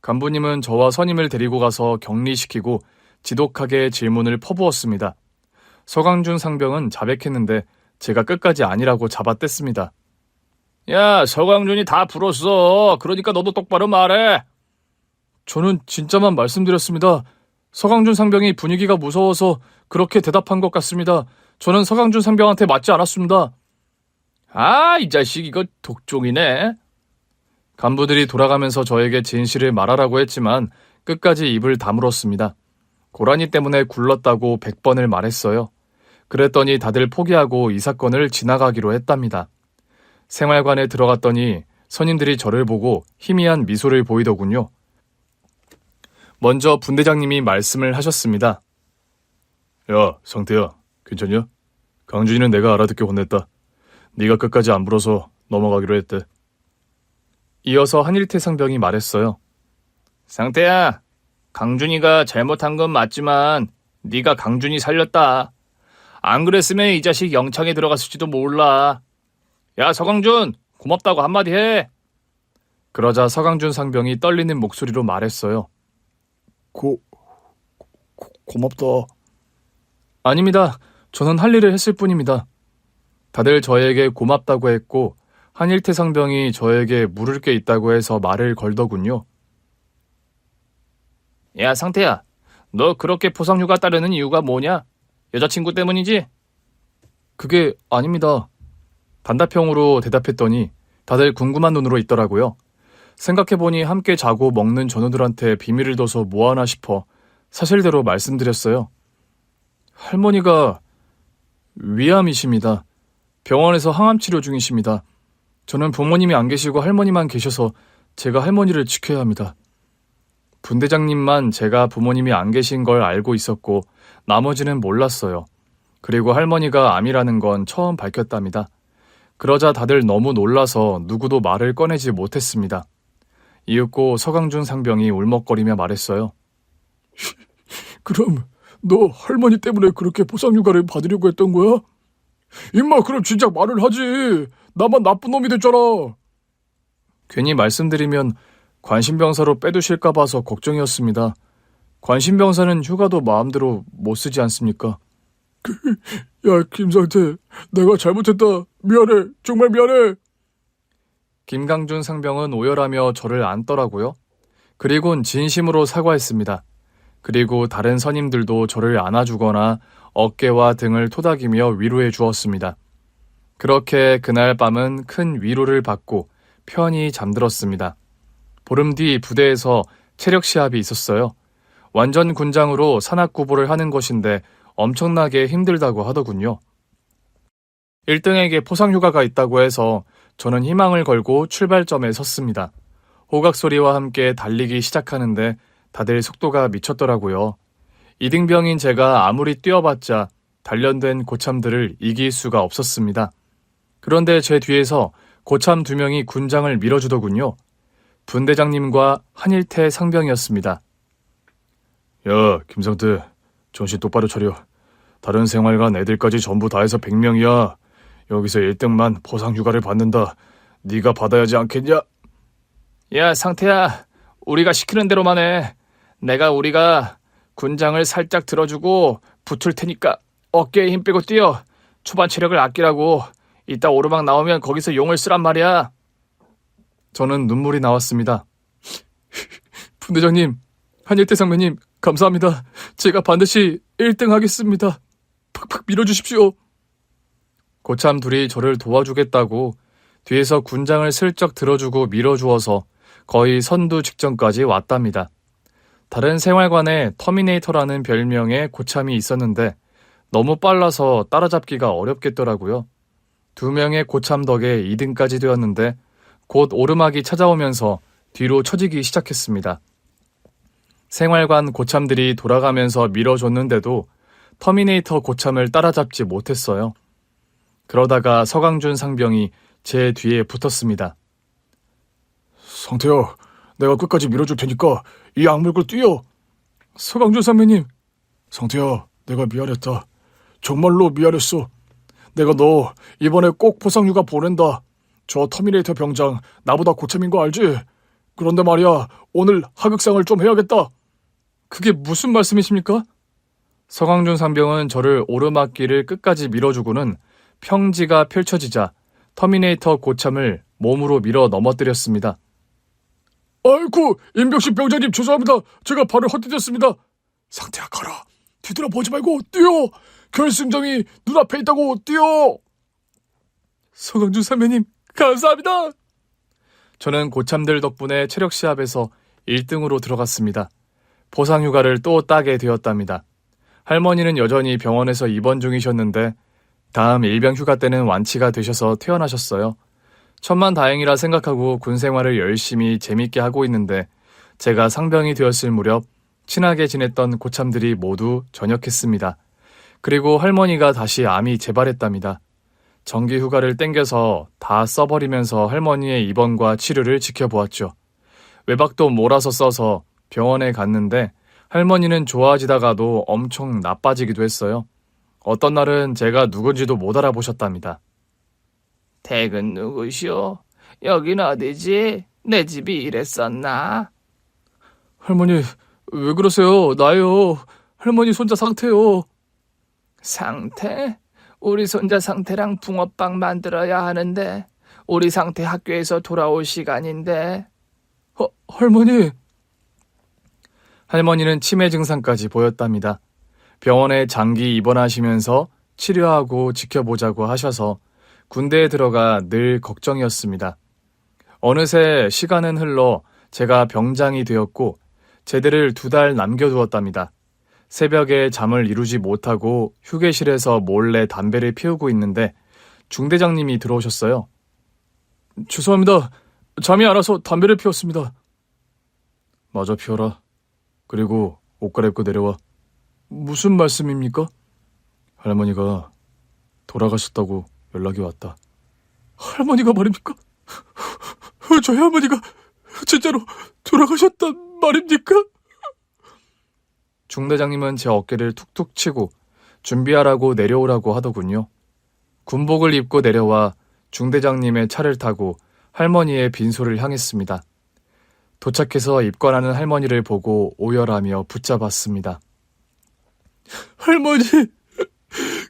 간부님은 저와 선임을 데리고 가서 격리시키고 지독하게 질문을 퍼부었습니다. 서강준 상병은 자백했는데 제가 끝까지 아니라고 잡아뗐습니다. 야, 서강준이 다 불었어. 그러니까 너도 똑바로 말해. 저는 진짜만 말씀드렸습니다. 서강준 상병이 분위기가 무서워서 그렇게 대답한 것 같습니다. 저는 서강준 상병한테 맞지 않았습니다. 아, 이 자식 이거 독종이네. 간부들이 돌아가면서 저에게 진실을 말하라고 했지만 끝까지 입을 다물었습니다. 고라니 때문에 굴렀다고 100번을 말했어요. 그랬더니 다들 포기하고 이 사건을 지나가기로 했답니다. 생활관에 들어갔더니 선임들이 저를 보고 희미한 미소를 보이더군요. 먼저 분대장님이 말씀을 하셨습니다. 야, 상태야, 괜찮냐? 강준이는 내가 알아듣게 혼냈다. 네가 끝까지 안 불어서 넘어가기로 했대. 이어서 한일태 상병이 말했어요. 상태야, 강준이가 잘못한 건 맞지만 네가 강준이 살렸다. 안 그랬으면 이 자식 영창에 들어갔을지도 몰라. 야, 서강준, 고맙다고 한마디 해. 그러자 서강준 상병이 떨리는 목소리로 말했어요. 고맙다. 아닙니다. 저는 할 일을 했을 뿐입니다. 다들 저에게 고맙다고 했고 한일태 상병이 저에게 물을 게 있다고 해서 말을 걸더군요. 야, 상태야, 너 그렇게 포상휴가 따르는 이유가 뭐냐? 여자친구 때문이지? 그게 아닙니다. 단답형으로 대답했더니 다들 궁금한 눈으로 있더라고요. 생각해보니 함께 자고 먹는 전우들한테 비밀을 둬서 뭐하나 싶어 사실대로 말씀드렸어요. 할머니가 위암이십니다. 병원에서 항암 치료 중이십니다. 저는 부모님이 안 계시고 할머니만 계셔서 제가 할머니를 지켜야 합니다. 분대장님만 제가 부모님이 안 계신 걸 알고 있었고 나머지는 몰랐어요. 그리고 할머니가 암이라는 건 처음 밝혔답니다. 그러자 다들 너무 놀라서 누구도 말을 꺼내지 못했습니다. 이윽고 서강준 상병이 울먹거리며 말했어요. 그럼 너 할머니 때문에 그렇게 포상휴가를 받으려고 했던 거야? 임마, 그럼 진작 말을 하지. 나만 나쁜 놈이 됐잖아. 괜히 말씀드리면 관심병사로 빼두실까 봐서 걱정이었습니다. 관심병사는 휴가도 마음대로 못 쓰지 않습니까? 야, 김상태, 내가 잘못했다. 미안해. 정말 미안해. 김강준 상병은 오열하며 저를 안더라고요. 그리곤 진심으로 사과했습니다. 그리고 다른 선임들도 저를 안아주거나 어깨와 등을 토닥이며 위로해 주었습니다. 그렇게 그날 밤은 큰 위로를 받고 편히 잠들었습니다. 보름 뒤 부대에서 체력 시합이 있었어요. 완전 군장으로 산악구보를 하는 것인데 엄청나게 힘들다고 하더군요. 1등에게 포상휴가가 있다고 해서 저는 희망을 걸고 출발점에 섰습니다. 호각소리와 함께 달리기 시작하는데 다들 속도가 미쳤더라고요. 2등병인 제가 아무리 뛰어봤자 단련된 고참들을 이길 수가 없었습니다. 그런데 제 뒤에서 고참 2명이 군장을 밀어주더군요. 분대장님과 한일태 상병이었습니다. 야, 김상태, 정신 똑바로 차려. 다른 생활관 애들까지 전부 다 해서 100명이야. 여기서 1등만 포상휴가를 받는다. 네가 받아야지 않겠냐? 야, 상태야, 우리가 시키는 대로만 해. 우리가 군장을 살짝 들어주고 붙을 테니까 어깨에 힘 빼고 뛰어. 초반 체력을 아끼라고. 이따 오르막 나오면 거기서 용을 쓰란 말이야. 저는 눈물이 나왔습니다. 분대장님, 한일태 상병님, 감사합니다. 제가 반드시 1등 하겠습니다. 팍팍 밀어주십시오. 고참 둘이 저를 도와주겠다고 뒤에서 군장을 슬쩍 들어주고 밀어주어서 거의 선두 직전까지 왔답니다. 다른 생활관에 터미네이터라는 별명의 고참이 있었는데 너무 빨라서 따라잡기가 어렵겠더라고요. 2명의 고참 덕에 2등까지 되었는데 곧 오르막이 찾아오면서 뒤로 처지기 시작했습니다. 생활관 고참들이 돌아가면서 밀어줬는데도 터미네이터 고참을 따라잡지 못했어요. 그러다가 서강준 상병이 제 뒤에 붙었습니다. 상태야, 내가 끝까지 밀어줄 테니까 이 악물고 뛰어. 서강준 상병님. 상태야, 내가 미안했다. 정말로 미안했어. 내가 너 이번에 꼭 포상휴가 보낸다. 저 터미네이터 병장 나보다 고참인 거 알지? 그런데 말이야, 오늘 하극상을 좀 해야겠다. 그게 무슨 말씀이십니까? 서강준 상병은 저를 오르막길을 끝까지 밀어주고는 평지가 펼쳐지자 터미네이터 고참을 몸으로 밀어 넘어뜨렸습니다. 아이고, 임병식 병장님 죄송합니다. 제가 발을 헛디뎠습니다. 상태야 가라. 뒤돌아보지 말고 뛰어. 결승점이 눈앞에 있다고 뛰어. 서강준 선배님 감사합니다. 저는 고참들 덕분에 체력 시합에서 1등으로 들어갔습니다. 보상휴가를 또 따게 되었답니다. 할머니는 여전히 병원에서 입원 중이셨는데 다음 일병휴가 때는 완치가 되셔서 퇴원하셨어요. 천만다행이라 생각하고 군 생활을 열심히 재밌게 하고 있는데 제가 상병이 되었을 무렵 친하게 지냈던 고참들이 모두 전역했습니다. 그리고 할머니가 다시 암이 재발했답니다. 정기휴가를 땡겨서 다 써버리면서 할머니의 입원과 치료를 지켜보았죠. 외박도 몰아서 써서 병원에 갔는데 할머니는 좋아지다가도 엄청 나빠지기도 했어요. 어떤 날은 제가 누군지도 못 알아보셨답니다. 댁은 누구시오? 여긴 어디지? 내 집이 이랬었나? 할머니 왜 그러세요? 나요. 할머니 손자 상태요. 상태? 우리 손자 상태랑 붕어빵 만들어야 하는데 우리 상태 학교에서 돌아올 시간인데. 할머니. 할머니는 치매 증상까지 보였답니다. 병원에 장기 입원하시면서 치료하고 지켜보자고 하셔서 군대에 들어가 늘 걱정이었습니다. 어느새 시간은 흘러 제가 병장이 되었고 제대를 2달 남겨두었답니다. 새벽에 잠을 이루지 못하고 휴게실에서 몰래 담배를 피우고 있는데 중대장님이 들어오셨어요. 죄송합니다. 잠이 안 와서 담배를 피웠습니다. 마저 피워라. 그리고 옷 갈아입고 내려와. 무슨 말씀입니까? 할머니가 돌아가셨다고 연락이 왔다. 할머니가 말입니까? 저희 할머니가 진짜로 돌아가셨단 말입니까? 중대장님은 제 어깨를 툭툭 치고 준비하라고 내려오라고 하더군요. 군복을 입고 내려와 중대장님의 차를 타고 할머니의 빈소를 향했습니다. 도착해서 입관하는 할머니를 보고 오열하며 붙잡았습니다. 할머니,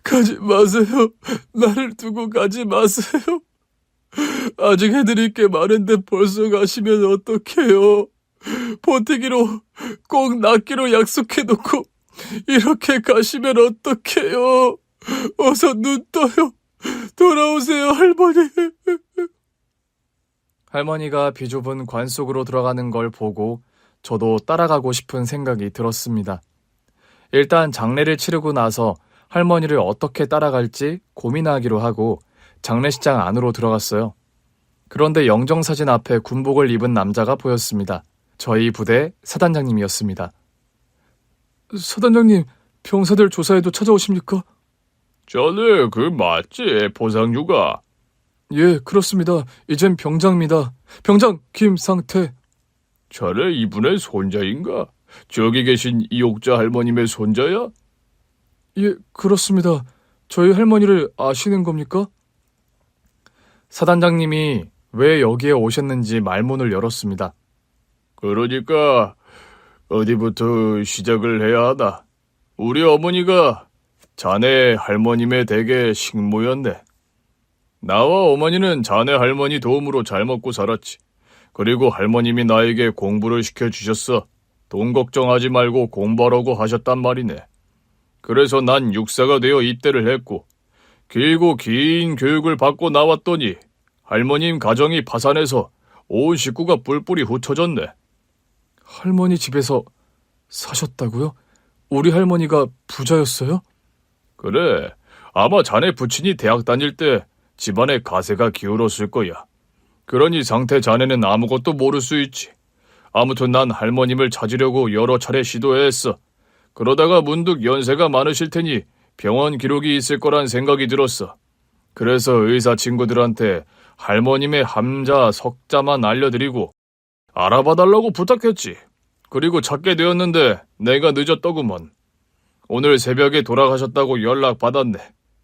가지 마세요. 나를 두고 가지 마세요. 아직 해드릴 게 많은데 벌써 가시면 어떡해요. 버티기로 꼭 낫기로 약속해놓고 이렇게 가시면 어떡해요. 어서 눈 떠요. 돌아오세요, 할머니. 할머니가 비좁은 관 속으로 들어가는 걸 보고 저도 따라가고 싶은 생각이 들었습니다. 일단 장례를 치르고 나서 할머니를 어떻게 따라갈지 고민하기로 하고 장례식장 안으로 들어갔어요. 그런데 영정사진 앞에 군복을 입은 남자가 보였습니다. 저희 부대 사단장님이었습니다. 사단장님, 병사들 조사에도 찾아오십니까? 자네 그 맞지? 보상휴가. 예, 그렇습니다. 이젠 병장입니다. 병장 김상태. 자네 이분의 손자인가? 저기 계신 이옥자 할머님의 손자야? 예, 그렇습니다. 저희 할머니를 아시는 겁니까? 사단장님이 왜 여기에 오셨는지 말문을 열었습니다. 그러니까 어디부터 시작을 해야 하나? 우리 어머니가 자네 할머님의 댁의 식모였네. 나와 어머니는 자네 할머니 도움으로 잘 먹고 살았지. 그리고 할머님이 나에게 공부를 시켜주셨어. 돈 걱정하지 말고 공부하라고 하셨단 말이네. 그래서 난 육사가 되어 입대를 했고 길고 긴 교육을 받고 나왔더니 할머님 가정이 파산해서 온 식구가 뿔뿔이 흩어졌네. 할머니 집에서 사셨다고요? 우리 할머니가 부자였어요? 그래, 아마 자네 부친이 대학 다닐 때 집안에 가세가 기울었을 거야. 그러니 상태 자네는 아무것도 모를 수 있지. 아무튼 난 할머님을 찾으려고 여러 차례 시도했어. 그러다가 문득 연세가 많으실 테니 병원 기록이 있을 거란 생각이 들었어. 그래서 의사 친구들한테 할머님의 함자, 석자만 알려드리고 알아봐달라고 부탁했지. 그리고 찾게 되었는데 내가 늦었더구먼. 오늘 새벽에 돌아가셨다고 연락받았네.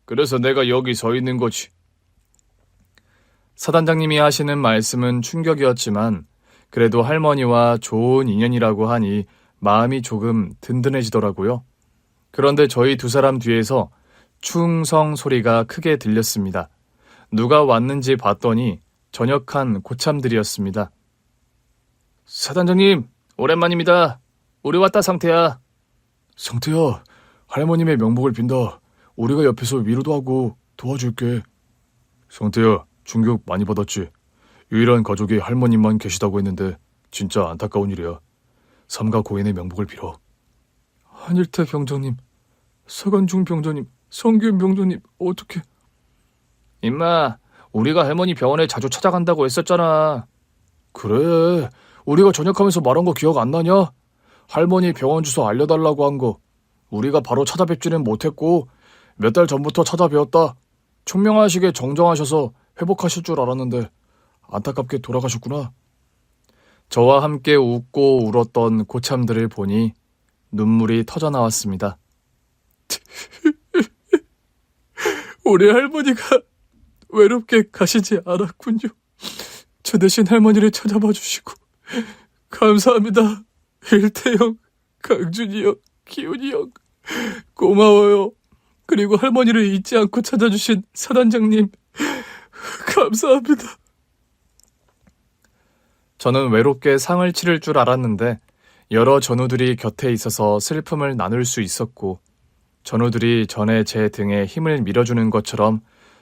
그래서 내가 여기 서 있는 거지. 사단장님이 하시는 말씀은 충격이었지만 그래도 할머니와 좋은 인연이라고 하니 마음이 조금 든든해지더라고요. 그런데 저희 2사람 뒤에서 충성 소리가 크게 들렸습니다. 누가 왔는지 봤더니 전역한 고참들이었습니다. 사단장님, 오랜만입니다. 우리 왔다 상태야. 상태야, 할머님의 명복을 빈다. 우리가 옆에서 위로도 하고 도와줄게. 상태야, 충격 많이 받았지? 유일한 가족이 할머님만 계시다고 했는데 진짜 안타까운 일이야. 삼가 고인의 명복을 빌어. 한일태 병장님, 서간중 병장님, 성규현 병장님, 어떻게? 임마, 우리가 할머니 병원에 자주 찾아간다고 했었잖아. 그래, 우리가 전역하면서 말한 거 기억 안 나냐? 할머니 병원 주소 알려달라고 한 거. 우리가 바로 찾아뵙지는 못했고 몇 달 전부터 찾아뵈었다. 총명하시게 정정하셔서 회복하실 줄 알았는데 안타깝게 돌아가셨구나. 저와 함께 웃고 울었던 고참들을 보니 눈물이 터져나왔습니다. 우리 할머니가 외롭게 가시지 않았군요. 저 대신 할머니를 찾아봐 주시고 감사합니다. 일태 형, 강준이 형, 기훈이 형, 고마워요. 그리고 할머니를 잊지 않고 찾아주신 사단장님, 감사합니다. 저는 외롭게 상을 치를 줄 알았는데 여러 전우들이 곁에 있어서 슬픔을 나눌 수 있었고 전우들이 전에 제 등에 힘을 밀어주는 것처럼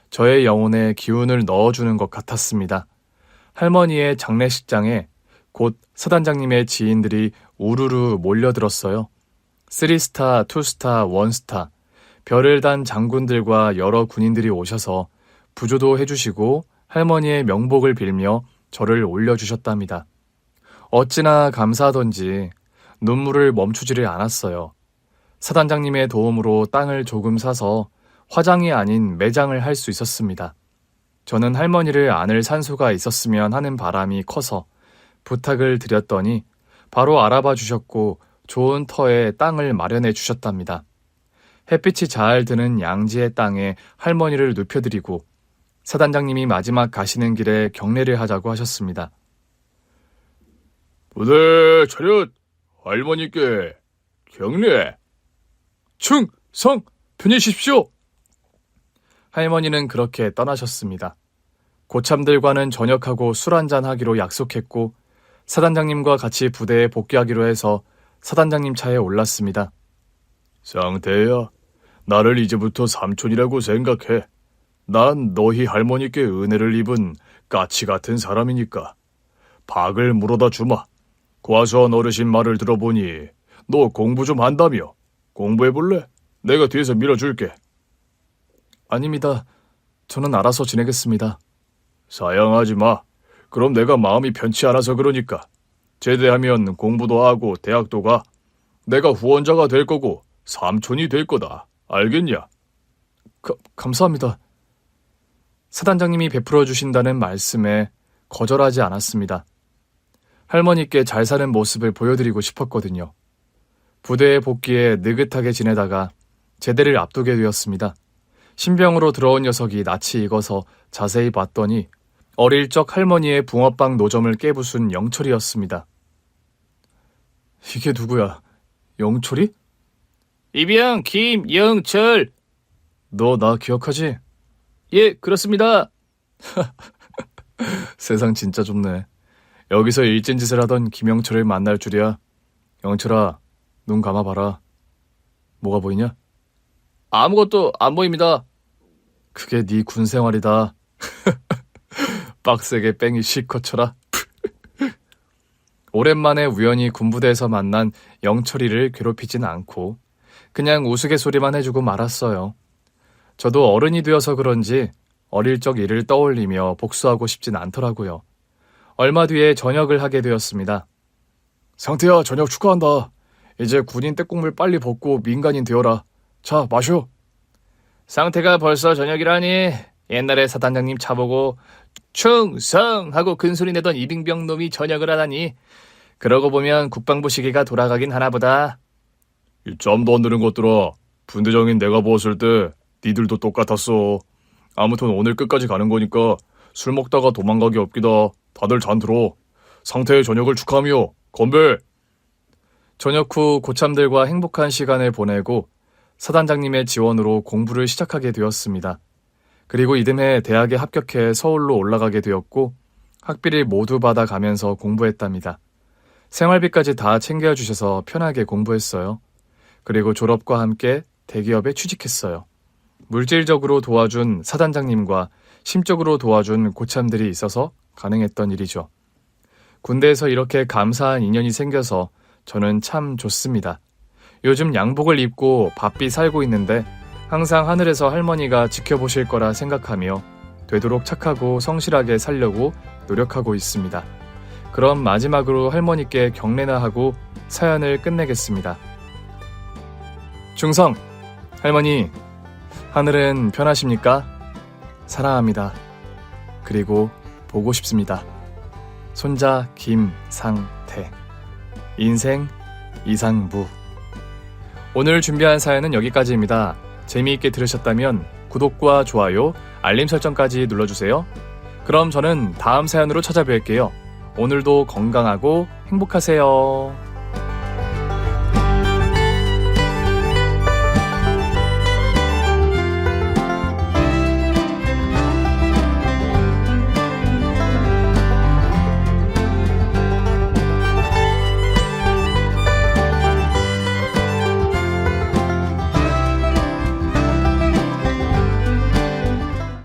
저의 영혼에 기운을 넣어주는 것 같았습니다. 할머니의 장례식장에 곧 사단장님의 지인들이 우르르 몰려들었어요. 3스타, 2스타, 1스타, 별을 단 장군들과 여러 군인들이 오셔서 부조도 해주시고 할머니의 명복을 빌며 저를 올려주셨답니다. 어찌나 감사하던지 눈물을 멈추지를 않았어요. 사단장님의 도움으로 땅을 조금 사서 화장이 아닌 매장을 할 수 있었습니다. 저는 할머니를 안을 산소가 있었으면 하는 바람이 커서 부탁을 드렸더니 바로 알아봐 주셨고 좋은 터에 땅을 마련해 주셨답니다. 햇빛이 잘 드는 양지의 땅에 할머니를 눕혀드리고 사단장님이 마지막 가시는 길에 경례를 하자고 하셨습니다. 부대 차렷, 할머니께 경례. 충성 편히십시오. 할머니는 그렇게 떠나셨습니다. 고참들과는 저녁하고 술 한잔 하기로 약속했고 사단장님과 같이 부대에 복귀하기로 해서 사단장님 차에 올랐습니다. 상태야, 나를 이제부터 삼촌이라고 생각해. 난 너희 할머니께 은혜를 입은 까치 같은 사람이니까. 박을 물어다 주마. 과수원 어르신 말을 들어보니 너 공부 좀 한다며. 공부해볼래? 내가 뒤에서 밀어줄게. 아닙니다. 저는 알아서 지내겠습니다. 사양하지 마. 그럼 내가 마음이 편치 않아서 그러니까. 제대하면 공부도 하고 대학도 가. 내가 후원자가 될 거고 삼촌이 될 거다. 알겠냐? 감사합니다. 사단장님이 베풀어 주신다는 말씀에 거절하지 않았습니다. 할머니께 잘 사는 모습을 보여드리고 싶었거든요. 부대에 복귀해 느긋하게 지내다가 제대를 앞두게 되었습니다. 신병으로 들어온 녀석이 낯이 익어서 자세히 봤더니 어릴 적 할머니의 붕어빵 노점을 깨부순 영철이었습니다. 이게 누구야? 영철이? 이병 김영철. 너 나 기억하지? 예, 그렇습니다. 세상 진짜 좁네. 여기서 일진 짓을 하던 김영철을 만날 줄이야. 영철아, 눈 감아봐라. 뭐가 보이냐? 아무것도 안 보입니다. 그게 네 군 생활이다. 빡세게 뺑이 실컷 쳐라. 오랜만에 우연히 군부대에서 만난 영철이를 괴롭히진 않고 그냥 우스갯소리만 해주고 말았어요. 저도 어른이 되어서 그런지 어릴 적 일을 떠올리며 복수하고 싶진 않더라고요. 얼마 뒤에 전역을 하게 되었습니다. 상태야, 전역 축하한다. 이제 군인 떼국물 빨리 벗고 민간인 되어라. 자, 마셔. 상태가 벌써 저녁이라니. 옛날에 사단장님 차보고 충성하고 큰소리 내던 이빙병 놈이 전역을 하다니. 그러고 보면 국방부 시기가 돌아가긴 하나보다. 이 짬도 안 드는 것들아. 분대장인 내가 보았을 때 니들도 똑같았어. 아무튼 오늘 끝까지 가는 거니까 술 먹다가 도망가기 없기다. 다들 잔 들어. 상태의 저녁을 축하하며 건배. 저녁 후 고참들과 행복한 시간을 보내고 사단장님의 지원으로 공부를 시작하게 되었습니다. 그리고 이듬해 대학에 합격해 서울로 올라가게 되었고 학비를 모두 받아가면서 공부했답니다. 생활비까지 다 챙겨주셔서 편하게 공부했어요. 그리고 졸업과 함께 대기업에 취직했어요. 물질적으로 도와준 사단장님과 심적으로 도와준 고참들이 있어서 가능했던 일이죠. 군대에서 이렇게 감사한 인연이 생겨서 저는 참 좋습니다. 요즘 양복을 입고 바삐 살고 있는데 항상 하늘에서 할머니가 지켜보실 거라 생각하며 되도록 착하고 성실하게 살려고 노력하고 있습니다. 그럼 마지막으로 할머니께 경례나 하고 사연을 끝내겠습니다. 충성! 할머니, 하늘은 편하십니까? 사랑합니다. 그리고 보고 싶습니다. 손자 김상태. 인생 이상무. 오늘 준비한 사연은 여기까지입니다. 재미있게 들으셨다면 구독과 좋아요, 알림 설정까지 눌러주세요. 그럼 저는 다음 사연으로 찾아뵐게요. 오늘도 건강하고 행복하세요.